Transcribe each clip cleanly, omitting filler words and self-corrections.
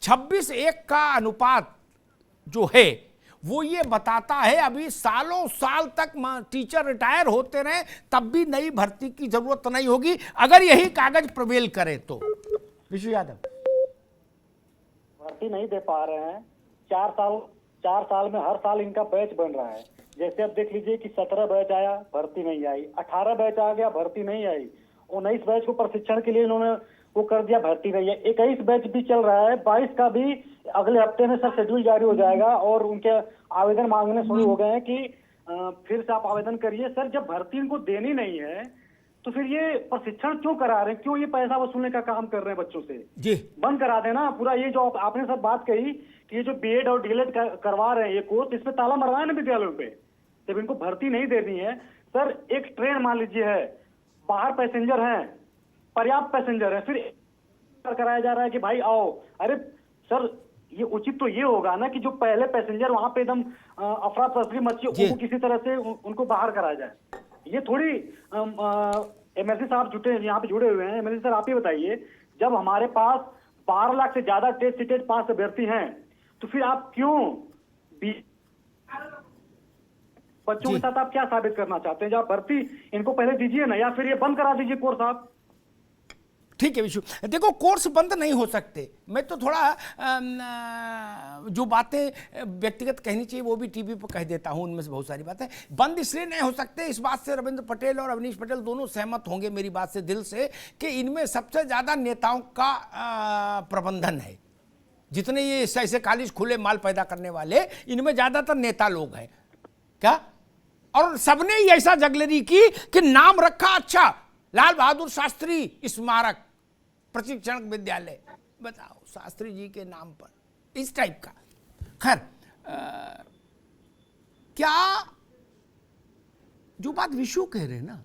26:1 का अनुपात जो है वो ये बताता है अभी सालों साल तक टीचर रिटायर होते रहे तब भी नई भर्ती की जरूरत नहीं होगी अगर यही कागज प्रवेल करे तो। विशु यादव, भर्ती नहीं दे पा रहे हैं। 4 साल में हर साल इनका बैच बन रहा है। जैसे अब देख लीजिए कि 17 बैच आया, भर्ती नहीं आई, 18 बैच आ गया, भर्ती नहीं आई, 19 बैच को प्रशिक्षण के लिए इन्होंने वो कर दिया, भर्ती नहीं है। 21 बैच भी चल रहा है, 22 का भी अगले हफ्ते में सर शेड्यूल जारी हो जाएगा और उनके आवेदन मांगने शुरू हो गए हैं कि फिर से आप आवेदन करिए। सर जब भर्ती इनको देनी नहीं है तो फिर ये प्रशिक्षण क्यों करा रहे हैं, क्यों ये पैसा वसूलने का काम कर रहे हैं बच्चों से? जी बंद करा देना पूरा। ये जो आपने सर बात कही कि ये जो बीएड और डीएलएड करवा रहे हैं ये कोर्स, इसमें ताला मरवाए ना विद्यालयों पे। जब इनको भर्ती नहीं देनी है सर, एक ट्रेन मान लीजिए है, बाहर पैसेंजर हैं, पर्याप्त पैसेंजर है, फिर कराया जा रहा है कि भाई आओ। अरे सर ये उचित तो ये होगा ना कि जो पहले पैसेंजर वहां पे एकदम अफरा तफरी मची उनको किसी तरह से उनको बाहर कराया जाए। ये थोड़ी एमएलसी साहब यहाँ पे जुड़े हुए हैं। एमएलसी सर आप ही बताइए, जब हमारे पास 12 लाख से ज्यादा टेस्ट सीटेड पास अभ्यर्थी हैं तो फिर आप क्यों बच्चों के साथ आप क्या साबित करना चाहते हैं? जब आप भर्ती इनको पहले दीजिए ना, या फिर ये बंद करा दीजिए कोर्स आप। ठीक है विशु, देखो कोर्स बंद नहीं हो सकते। मैं तो थोड़ा जो बातें व्यक्तिगत कहनी चाहिए वो भी टीवी पर कह देता हूं, उनमें से बहुत सारी बातें बंद इसलिए नहीं हो सकते। इस बात से रविंद्र पटेल और अवनीश पटेल दोनों सहमत होंगे मेरी बात से दिल से कि इनमें सबसे ज्यादा नेताओं का प्रबंधन है। जितने ये ऐसे कॉलेज खुले माल पैदा करने वाले, इनमें ज्यादातर नेता लोग हैं क्या, और सबने ही ऐसा जगलरी की कि नाम रखा अच्छा लाल बहादुर शास्त्री स्मारक प्रशिक्षण विद्यालय, बताओ शास्त्री जी के नाम पर, इस टाइप का। खैर क्या जो बात विशु कह रहे हैं ना,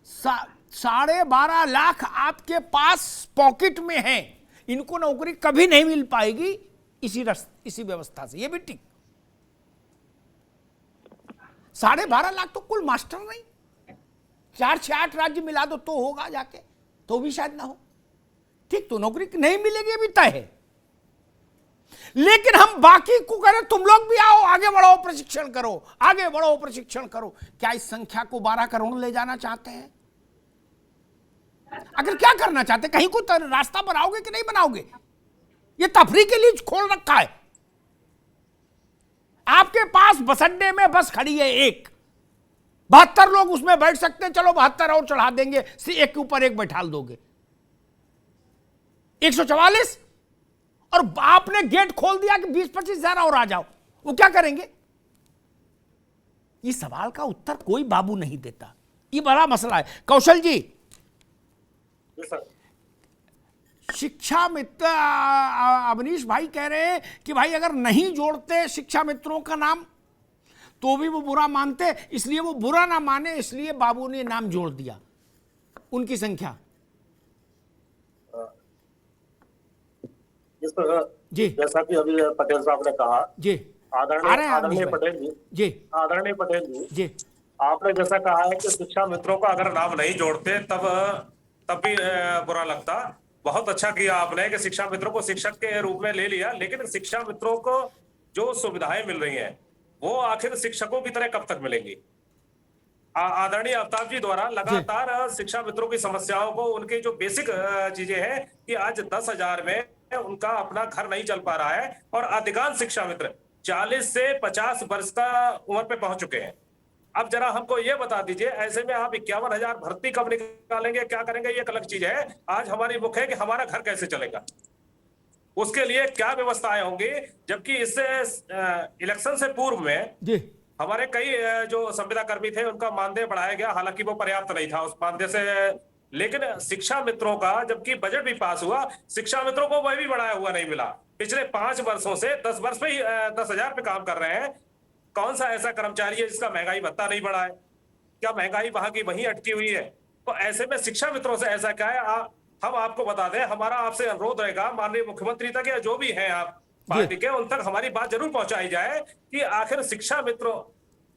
12.5 लाख आपके पास पॉकेट में है, इनको नौकरी कभी नहीं मिल पाएगी इसी व्यवस्था से। ये भी ठीक 12.5 लाख तो कुल मास्टर नहीं, 4 से 8 राज्य मिला दो तो होगा जाके, तो भी शायद ना हो। ठीक, तो नौकरी नहीं मिलेगी भी तय है, लेकिन हम बाकी को करें तुम लोग भी आओ, आगे बढ़ो, प्रशिक्षण करो, आगे बढ़ो, प्रशिक्षण करो। क्या इस संख्या को 12 करोड़ ले जाना चाहते हैं? अगर क्या करना चाहते, कहीं को रास्ता बनाओगे कि नहीं बनाओगे? ये तफरी के लिए खोल रखा है। आपके पास बस अड्डे में बस खड़ी है एक, 72 लोग उसमें बैठ सकते हैं, चलो 72 और चढ़ा देंगे, एक के ऊपर एक बैठाल दोगे, 144। और आपने गेट खोल दिया कि 20-25 हजार और आ जाओ, वो क्या करेंगे? इस सवाल का उत्तर कोई बाबू नहीं देता। ये बड़ा मसला है। कौशल जी, शिक्षा मित्र अवनीश भाई कह रहे हैं कि भाई अगर नहीं जोड़ते शिक्षा मित्रों का नाम तो भी वो बुरा मानते, इसलिए वो बुरा ना माने इसलिए बाबू ने नाम जोड़ दिया उनकी संख्या। जी, जैसा कि अभी पटेल साहब ने कहा, जी आदरणीय पटेल जी, आपने जैसा कहा है कि शिक्षा मित्रों को अगर नाम नहीं जोड़ते तब भी बुरा लगता। बहुत अच्छा किया आपने कि शिक्षा मित्रों को शिक्षक के रूप में ले लिया, लेकिन शिक्षा मित्रों को जो सुविधाएं मिल रही हैं वो आखिर शिक्षकों की तरह कब तक मिलेंगी? आदरणीय अफ्ताब जी द्वारा लगातार शिक्षा मित्रों की समस्याओं को, उनकी जो बेसिक चीजें हैं कि आज 10,000 में उनका अपना घर नहीं चल पा रहा है, और अधिकांश शिक्षा मित्र 40 से 50 वर्ष का उम्र पे पहुंच चुके हैं। अब जरा हमको ये बता दीजिए, ऐसे में आप 51,000 भर्ती कब निकालेंगे, क्या करेंगे? ये एक अलग चीज है। आज हमारी मुख्य है कि हमारा घर कैसे चलेगा, उसके लिए क्या व्यवस्थाएं होंगी, जबकि इससे इलेक्शन से पूर्व में हमारे कई जो संविदा कर्मी थे उनका मानदेय बढ़ाया गया, हालांकि वो पर्याप्त नहीं था उस मानदेय से। लेकिन शिक्षा मित्रों का जबकि बजट भी पास हुआ, शिक्षा मित्रों को वह भी बढ़ाया हुआ नहीं मिला। पिछले 5 वर्षों से 10 वर्ष पे ही 10,000 पे काम कर रहे हैं। कौन सा ऐसा कर्मचारी है जिसका महंगाई भत्ता नहीं बढ़ा है? क्या महंगाई वहां की वहीं अटकी हुई है? तो ऐसे में शिक्षा मित्रों से ऐसा क्या है, हम आपको बता दें, हमारा आपसे अनुरोध रहेगा माननीय मुख्यमंत्री तक या जो भी है आप पार्टी के, उन तक हमारी बात जरूर पहुंचाई जाए कि आखिर शिक्षा मित्रों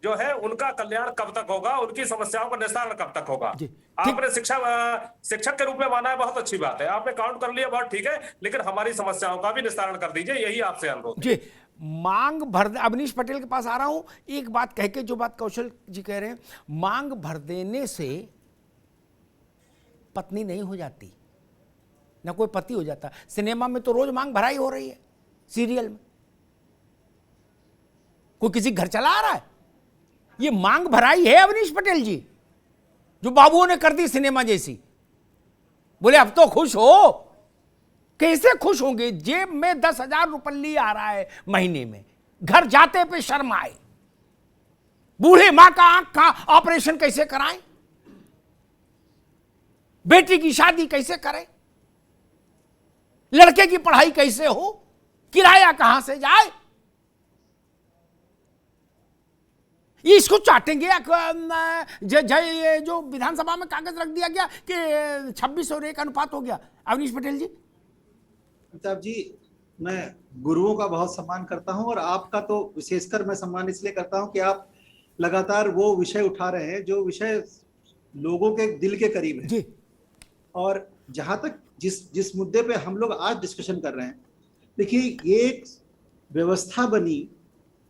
जो है उनका कल्याण कब तक होगा, उनकी समस्याओं का निस्तारण कब तक होगा। जी, आपने शिक्षक के रूप में माना है, बहुत अच्छी बात है, आपने काउंट कर लिया, बहुत ठीक है, लेकिन हमारी समस्याओं का भी निस्तारण कर दीजिए, यही आपसे अनुरोध है। जी, मांग भर, अवनीश पटेल के पास आ रहा हूं। एक बात कह के, जो बात कौशल जी कह रहे हैं, मांग भर देने से पत्नी नहीं हो जाती, ना कोई पति हो जाता। सिनेमा में तो रोज मांग भराई हो रही है, सीरियल में कोई किसी घर चला आ रहा है, ये मांग भराई है अवनीश पटेल जी, जो बाबुओं ने कर दी सिनेमा जैसी। बोले अब तो खुश हो, कैसे खुश होंगे? जेब में 10,000 रुपये आ रहा है महीने में, घर जाते पे शर्म आए। बूढ़े मां का आंख का ऑपरेशन कैसे कराएं? बेटी की शादी कैसे करें? लड़के की पढ़ाई कैसे हो? किराया कहां से जाए? इसको चाटेंगे। ये जो विधानसभा में कागज रख दिया गया कि 26 और 1 अनुपात हो गया। अवनीश पटेल जी। अमिताभ जी, मैं गुरुओं का बहुत सम्मान करता हूं, और आपका तो विशेषकर मैं सम्मान इसलिए करता हूं कि आप लगातार वो विषय उठा रहे हैं जो विषय लोगों के दिल के करीब है। जी। और जहां तक जिस मुद्दे पे हम लोग आज डिस्कशन कर रहे हैं, देखिए, ये एक व्यवस्था बनी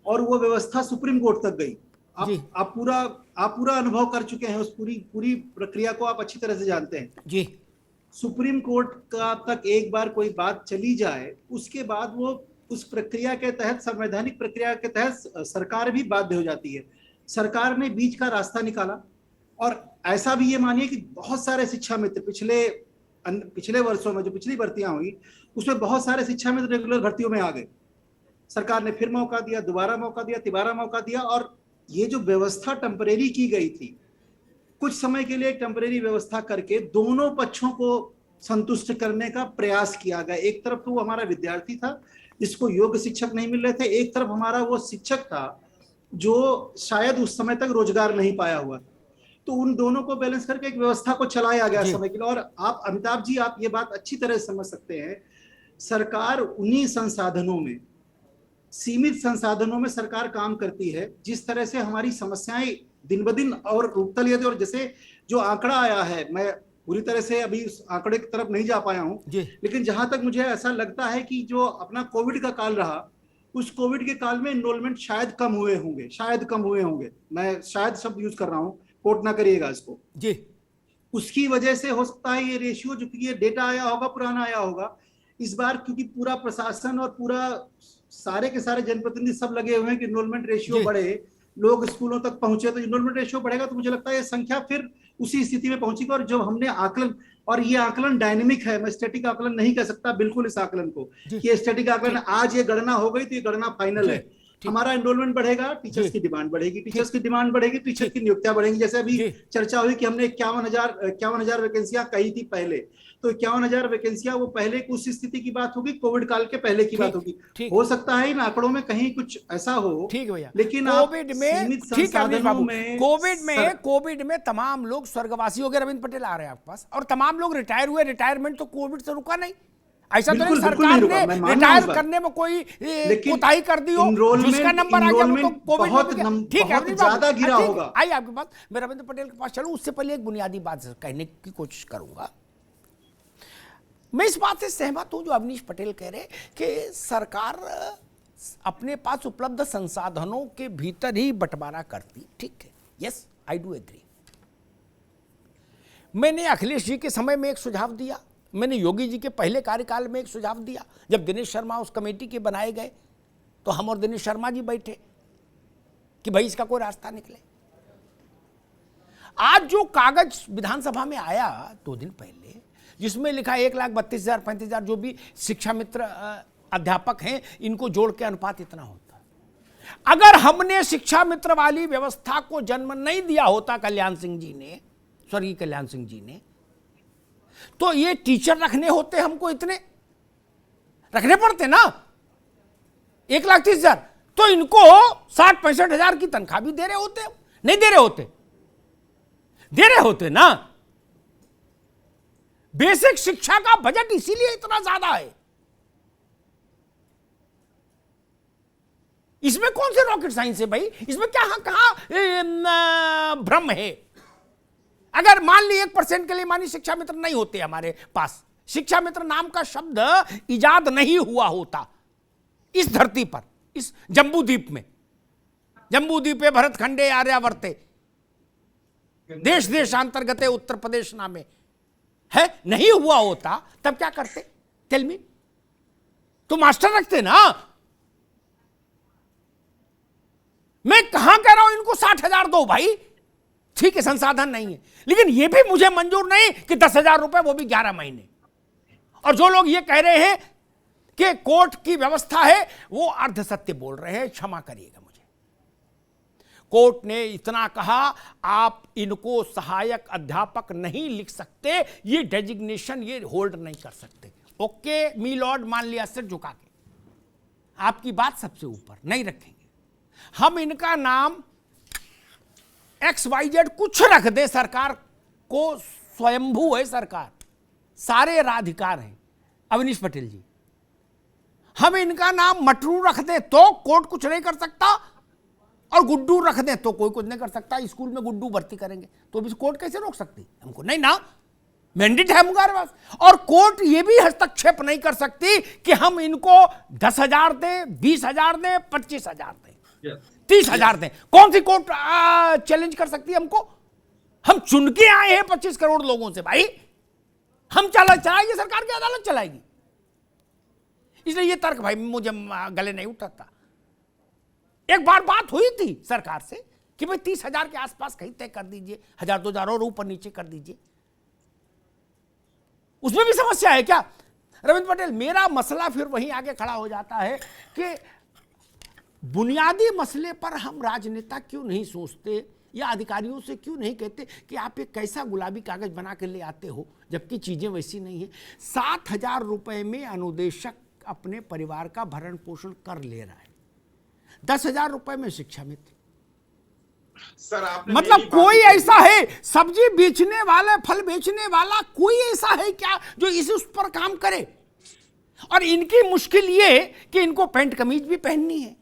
और वो व्यवस्था सुप्रीम कोर्ट तक गई। आप पूरा अनुभव कर चुके हैं, उस पूरी प्रक्रिया को आप अच्छी तरह से जानते हैं जी। सुप्रीम कोर्ट का तक एक बार कोई बात चली जाए, उसके बाद वो उस प्रक्रिया के तहत, संवैधानिक प्रक्रिया के तहत सरकार भी बाध्य हो जाती है। सरकार ने बीच का रास्ता निकाला, और ऐसा भी ये मानिए कि बहुत सारे शिक्षा मित्र पिछले वर्षों में जो पिछली भर्तियां हुई, उसमें बहुत सारे शिक्षा मित्र रेगुलर भर्तियों में आ गए। सरकार ने फिर मौका दिया, दोबारा मौका दिया, तिबारा मौका दिया, और ये जो व्यवस्था टेम्परेरी की गई थी, कुछ समय के लिए टेम्परेरी व्यवस्था करके दोनों पक्षों को संतुष्ट करने का प्रयास किया गया। एक तरफ तो वो हमारा विद्यार्थी था जिसको योग्य शिक्षक नहीं मिल रहे थे, एक तरफ हमारा वो शिक्षक था जो शायद उस समय तक रोजगार नहीं पाया हुआ था। तो उन दोनों को बैलेंस करके एक व्यवस्था को चलाया गया समय के लिए। और आप अमिताभ जी, आप ये बात अच्छी तरह समझ सकते हैं, सरकार उन्हीं संसाधनों में, सीमित संसाधनों में सरकार काम करती है। जिस तरह से हमारी समस्याएं दिन ब दिन और उगता लिया, और जैसे जो आंकड़ा आया है, मैं पूरी तरह से अभी उस आंकड़े की तरफ नहीं जा पाया हूं, लेकिन जहां तक मुझे ऐसा लगता है कि जो अपना कोविड का काल रहा, उस कोविड के काल में एनरोलमेंट शायद कम हुए होंगे, मैं शायद शब्द यूज कर रहा हूं, कोट ना करिएगा इसको जी। उसकी वजह से हो सकता है ये रेशियो, जो कि ये डेटा आया होगा, पुराना आया होगा। इस बार क्योंकि पूरा प्रशासन और पूरा सारे के सारे जनप्रतिनिधि सब लगे हुए हैं कि एनरोलमेंट रेशियो बढ़े, लोग स्कूलों तक पहुंचे, तो एनरोलमेंट रेशियो बढ़ेगा, तो मुझे लगता है ये संख्या फिर उसी स्थिति में पहुंचेगी। और जब हमने आकलन, और ये आकलन डायनेमिक है, मैं स्टैटिक आकलन नहीं कह सकता बिल्कुल इस आकलन को कि स्टैटिक आकलन आज ये गणना हो गई तो ये गणना फाइनल है। हमारा एनरोलमेंट बढ़ेगा, टीचर्स की डिमांड बढ़ेगी, टीचर की नियुक्तियां बढ़ेंगी। जैसे अभी चर्चा हुई कि हमने 51,000 वैकेंसियां कही थी पहले, तो 51,000 वैकेंसियां वो पहले उस स्थिति की बात होगी, कोविड काल के पहले की बात होगी। हो सकता है इन आंकड़ों में कहीं कुछ ऐसा हो, ठीक है भैया, लेकिन कोविड में, ठीक है, कोविड में तमाम लोग स्वर्गवासी हो गए। रविंद्र पटेल आ रहे हैं आपके पास, और तमाम लोग रिटायर हुए। रिटायरमेंट तो कोविड से रुका नहीं, ऐसा तो नहीं सरकार ने रिटायर करने में कोई कोताही कर दी हो, जिसका नंबर आ गया वो तो कोविड में। ठीक है, ज्यादा गिरा होगा। आइए आपके पास, मैं रविंद्र पटेल के पास चलूं, उससे पहले एक बुनियादी बात कहने की कोशिश करूंगा। मैं इस बात से सहमत हूं जो अवनीश पटेल कह रहे कि सरकार अपने पास उपलब्ध संसाधनों के भीतर ही बंटवारा करती। ठीक है, यस, आई डू एग्री। मैंने अखिलेश जी के समय में एक सुझाव दिया, मैंने योगी जी के पहले कार्यकाल में एक सुझाव दिया। जब दिनेश शर्मा उस कमेटी के बनाए गए तो हम और दिनेश शर्मा जी बैठे कि भाई इसका कोई रास्ता निकले। आज जो कागज विधानसभा में आया 2 दिन पहले, जिसमें लिखा 1,32,000 35,000 जो भी शिक्षा मित्र अध्यापक हैं, इनको जोड़ के अनुपात इतना होता। अगर हमने शिक्षा मित्र वाली व्यवस्था को जन्म नहीं दिया होता कल्याण सिंह जी ने, स्वर्गीय कल्याण सिंह जी ने, तो ये टीचर रखने होते, हमको इतने रखने पड़ते ना, 1,30,000, तो इनको 60-65,000 की तनख्वाह भी दे रहे होते, नहीं दे रहे होते, दे रहे होते ना। बेसिक शिक्षा का बजट इसीलिए इतना ज्यादा है, इसमें कौन से रॉकेट साइंस है भाई? इसमें क्या कहां भ्रम है? अगर मान ली 1% के लिए मानी शिक्षा मित्र नहीं होते हमारे पास, शिक्षा मित्र नाम का शब्द इजाद नहीं हुआ होता इस धरती पर, इस जम्बूद्वीप में, जम्बूद्वीपे भरत खंडे आर्यावर्ते देश देशांतर्गते उत्तर प्रदेश नामे है, नहीं हुआ होता तब क्या करते? Tell me. तो मास्टर रखते ना। मैं कहां कह रहा हूं इनको 60,000 दो भाई, ठीक है संसाधन नहीं है, लेकिन यह भी मुझे मंजूर नहीं कि 10,000 रुपए वो भी 11 महीने। और जो लोग ये कह रहे हैं कि कोर्ट की व्यवस्था है, वो अर्ध सत्य बोल रहे हैं, क्षमा करिएगा मुझे। कोर्ट ने इतना कहा, आप इनको सहायक अध्यापक नहीं लिख सकते, ये डेजिग्नेशन ये होल्ड नहीं कर सकते। ओके मी लॉर्ड, मान लिया सिर झुका के, आपकी बात सबसे ऊपर नहीं रखेंगे, हम इनका नाम XYZ कुछ रख दे, सरकार को स्वयंभू है, सरकार सारे राधिकार हैं अवनीश पटेल जी, हम इनका नाम मटरू रख दे तो कोर्ट कुछ नहीं कर सकता, और गुड्डू रख दे तो कोई कुछ नहीं कर सकता। स्कूल में गुड्डू भर्ती करेंगे तो भी कोर्ट कैसे रोक सकती? हमको नहीं ना, मैंडेट है हमारे पास। और कोर्ट ये भी हस्तक्षेप नहीं कर सकती कि हम इनको 10,000 दें, 20,000 दें, 25,000 दें, 30,000 दें। कौन सी कोर्ट चैलेंज कर सकती है हमको? हम चुन के आए हैं 25 करोड़ लोगों से भाई, हम चलाएंगे, सरकार की अदालत चलाएगी। इसलिए ये तर्क भाई मुझे गले नहीं उतरता। एक बार बात हुई थी सरकार से कि भाई 30,000 के आसपास कहीं तय कर दीजिए, 1,000-2,000 और ऊपर नीचे कर दीजिए। उसमें भी समस्या है क्या रविंद्र पटेल? मेरा मसला फिर वहीं आगे खड़ा हो जाता है कि बुनियादी मसले पर हम राजनेता क्यों नहीं सोचते, या अधिकारियों से क्यों नहीं कहते कि आप एक कैसा गुलाबी कागज बना के ले आते हो, जबकि चीजें वैसी नहीं है। 7,000 रुपए में अनुदेशक अपने परिवार का भरण पोषण कर ले रहा है, 10,000 रुपए में शिक्षा मित्र। सर आपने मतलब कोई ऐसा है सब्जी बेचने वाला, फल बेचने वाला, कोई ऐसा है क्या जो उस पर काम करे? और इनकी मुश्किल ये कि इनको पैंट कमीज भी पहननी है,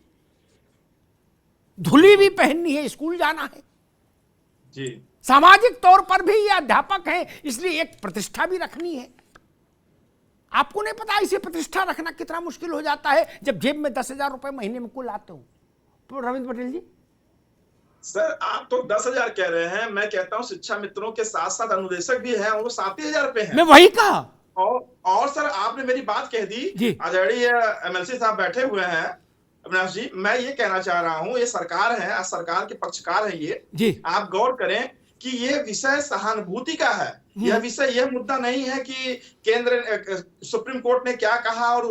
धुली भी पहननी है, स्कूल जाना है जी, सामाजिक तौर पर भी ये अध्यापक हैं, इसलिए एक प्रतिष्ठा भी रखनी है। आपको नहीं पता इसे प्रतिष्ठा रखना कितना मुश्किल हो जाता है जब जेब में 10,000 रुपए महीने में कुल आते हो। तो रविंद्र पटेल जी, सर आप तो 10,000 कह रहे हैं, मैं कहता हूं शिक्षा मित्रों के साथ साथ अनुदेशक भी हैं, वो 7,000 रुपए हैं। मैं वही कहा। और सर आपने मेरी बात कह दी, आदरणीय MLC साहब बैठे हुए हैं अविनाश जी, मैं ये कहना चाह रहा हूं, ये सरकार है, सरकार के पक्षकार है ये जी। आप गौर करें कि ये विषय सहानुभूति का है, यह विषय, यह मुद्दा नहीं है कि केंद्र सुप्रीम कोर्ट ने क्या कहा और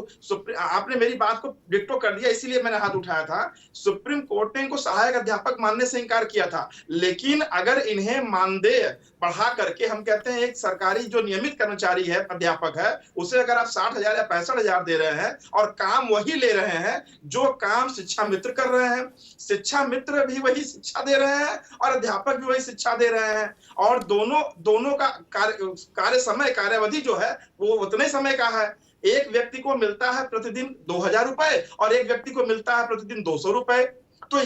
आपने मेरी बात को डिक्टो कर दिया, इसीलिए मैंने हाथ उठाया था। सुप्रीम कोर्ट ने इनको सहायक अध्यापक मानने से इनकार किया था, लेकिन अगर इन्हें मानदेय बढ़ा करके, हम कहते हैं एक सरकारी जो नियमित कर्मचारी है, अध्यापक है, उसे अगर आप 60,000 या 65,000 दे रहे हैं और काम वही ले रहे हैं जो काम शिक्षा मित्र कर रहे हैं, शिक्षा मित्र भी वही शिक्षा दे रहे हैं और अध्यापक भी वही शिक्षा दे रहे हैं, और दोनों का कार्य समय, कार्यावधि जो है वो उतने समय का है। एक व्यक्ति को मिलता है प्रतिदिन 2,000 रुपए और एक व्यक्ति को मिलता है प्रतिदिन 200 रुपए। तो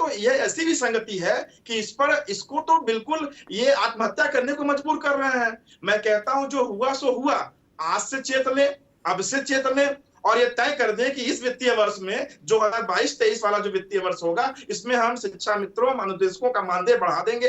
यह ऐसी भी संगति है कि इसको तो बिल्कुल ये आत्महत्या करने को मजबूर कर रहे हैं। मैं कहता हूं जो हुआ सो हुआ, आज से चेत ले, अब से चेत ले, और ये तय कर दें कि इस वित्तीय वर्ष में जो 2022-23 वाला जो वित्तीय वर्ष होगा, इसमें हम शिक्षा मित्रों, अनुदेशकों का मानदेय बढ़ा देंगे।